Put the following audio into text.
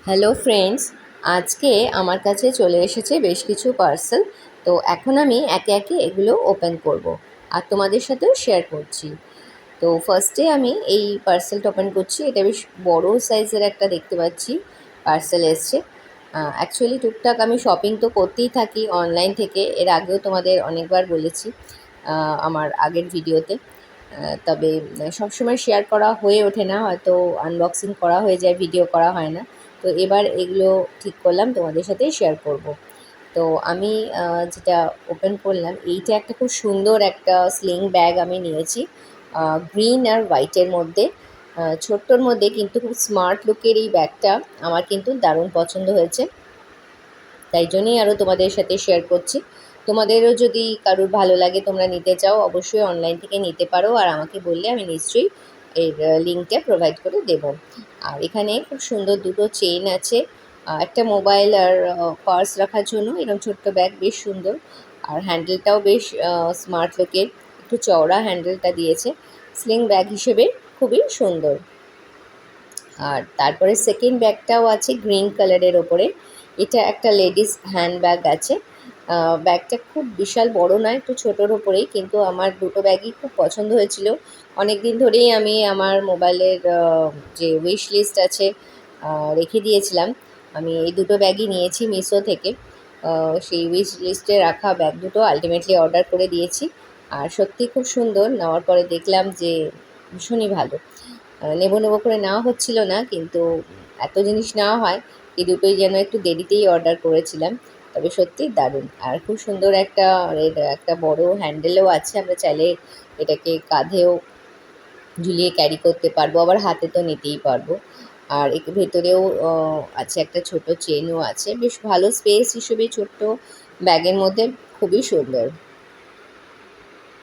Hello friends, আজকে আমার কাছে চলে এসেছে বেশ কিছু পার্সেল। তো এখন আমি একে একে এগুলো ওপেন করব আর তোমাদের সাথেও শেয়ার করছি। তো ফার্স্টে আমি এই পার্সেলটা ওপেন করছি। এটা বেশ বড় সাইজের একটা দেখতে পাচ্ছি পার্সেল এসছে। অ্যাকচুয়ালি টুকটাক আমি শপিং তো করতেই থাকি অনলাইন থেকে, এর আগেও তোমাদের অনেকবার বলেছি আমার আগের ভিডিওতে। তবে সবসময় শেয়ার করা হয়ে ওঠে না, হয়তো আনবক্সিং করা হয়ে যায়, ভিডিও করা হয় না। তো এবার এগুলো ঠিক করলাম তোমাদের সাথে শেয়ার করব। তো আমি যেটা ওপেন করলাম, এইটা একটা খুব সুন্দর একটা স্লিং ব্যাগ আমি নিয়েছি, গ্রিন আর হোয়াইটের মধ্যে। ছোট্টর মধ্যে কিন্তু খুব স্মার্ট লুকের এই ব্যাগটা আমার কিন্তু দারুণ পছন্দ হয়েছে, তাই জন্যই আরও তোমাদের সাথে শেয়ার করছি। তোমাদেরও যদি কারুর ভালো লাগে, তোমরা নিতে চাও, অবশ্যই অনলাইন থেকে নিতে পারো, আর আমাকে বললে আমি নিশ্চয়ই এর লিঙ্কটা প্রোভাইড করে দেবো। আর এখানে খুব সুন্দর দুটো চেইন আছে, একটা মোবাইল আর পার্স রাখার জন্য। এরকম ছোট্ট ব্যাগ বেশ সুন্দর, আর হ্যান্ডেলটাও বেশ স্মার্ট লুকের, একটু চওড়া হ্যান্ডেলটা দিয়েছে। স্লিং ব্যাগ হিসেবে খুবই সুন্দর। আর তারপরে সেকেন্ড ব্যাগটাও আছে গ্রিন কালারের ওপরে। এটা একটা লেডিস হ্যান্ড ব্যাগ আছে। ব্যাগটা খুব বিশাল বড় নয়, একটু ছোটোর ওপরেই, কিন্তু আমার দুটো ব্যাগই খুব পছন্দ হয়েছিল। অনেক দিন ধরেই আমি আমার মোবাইলের যে উইশ লিস্ট আছে রেখে দিয়েছিলাম। আমি এই দুটো ব্যাগই নিয়েছি মিশো থেকে। সেই উইশ লিস্টে রাখা ব্যাগ দুটো আলটিমেটলি অর্ডার করে দিয়েছি, আর সত্যি খুব সুন্দর। নেওয়ার পরে দেখলাম যে ভীষণই ভালো। নেবো নেবো করে নেওয়া হচ্ছিল না, কিন্তু এত জিনিস নেওয়া হয়, এই দুটোই যেন একটু দেরিতেই অর্ডার করেছিলাম। তবে সত্যিই দারুণ, আর খুব সুন্দর একটা এর একটা বড় হ্যান্ডেলও আছে। আমরা চাইলে এটাকে কাঁধেও ঝুলিয়ে ক্যারি করতে পারবো, আবার হাতে তো নিতেই পারবো। আর এর ভেতরেও আছে একটা ছোট চেনও আছে। বেশ ভালো স্পেস হিসেবে ছোট্ট ব্যাগের মধ্যে খুবই সুন্দর।